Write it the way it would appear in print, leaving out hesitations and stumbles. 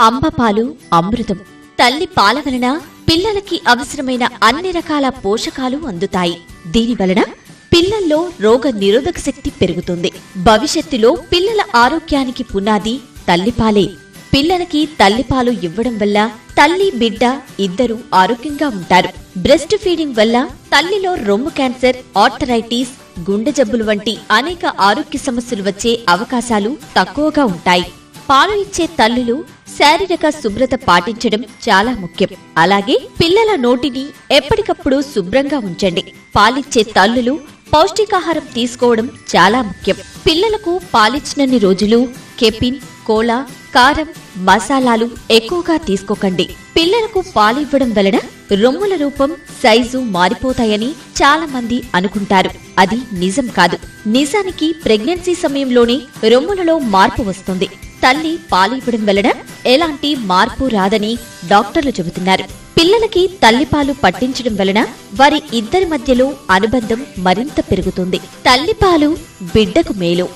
అమ్మ పాలు అమృతం. తల్లి పాల వలన పిల్లలకి అవసరమైన అన్ని రకాల పోషకాలు అందుతాయి. దీనివలన పిల్లల్లో రోగ నిరోధక శక్తి పెరుగుతుంది. భవిష్యత్తులో పిల్లల ఆరోగ్యానికి పునాది తల్లిపాలే. పిల్లలకి తల్లిపాలు ఇవ్వడం వల్ల తల్లి బిడ్డ ఇద్దరూ ఆరోగ్యంగా ఉంటారు. బ్రెస్ట్ ఫీడింగ్ వల్ల తల్లిలో రొమ్ము క్యాన్సర్, ఆర్థరైటిస్, గుండె జబ్బులు వంటి అనేక ఆరోగ్య సమస్యలు వచ్చే అవకాశాలు తక్కువగా ఉంటాయి. పాలు ఇచ్చే తల్లులు శారీరక శుభ్రత పాటించడం చాలా ముఖ్యం. అలాగే పిల్లల నోటిని ఎప్పటికప్పుడు శుభ్రంగా ఉంచండి. పాలిచ్చే తల్లులు పౌష్టికాహారం తీసుకోవడం చాలా ముఖ్యం. పిల్లలకు పాలిచ్చినన్ని రోజులు కెఫిన్, కోలా, కారం, మసాలాలు ఎక్కువగా తీసుకోకండి. పిల్లలకు పాలివ్వడం వలన రొమ్ముల రూపం, సైజు మారిపోతాయని చాలా మంది అనుకుంటారు. అది నిజం కాదు. నిజానికి ప్రెగ్నెన్సీ సమయంలోనే రొమ్ములలో మార్పు వస్తుంది. తల్లి పాలివ్వడం వలన ఎలాంటి మార్పు రాదని డాక్టర్లు చెబుతున్నారు. పిల్లలకి తల్లిపాలు పట్టించడం వలన వారి ఇద్దరి మధ్యలో అనుబంధం మరింత పెరుగుతుంది. తల్లిపాలు బిడ్డకు మేలు.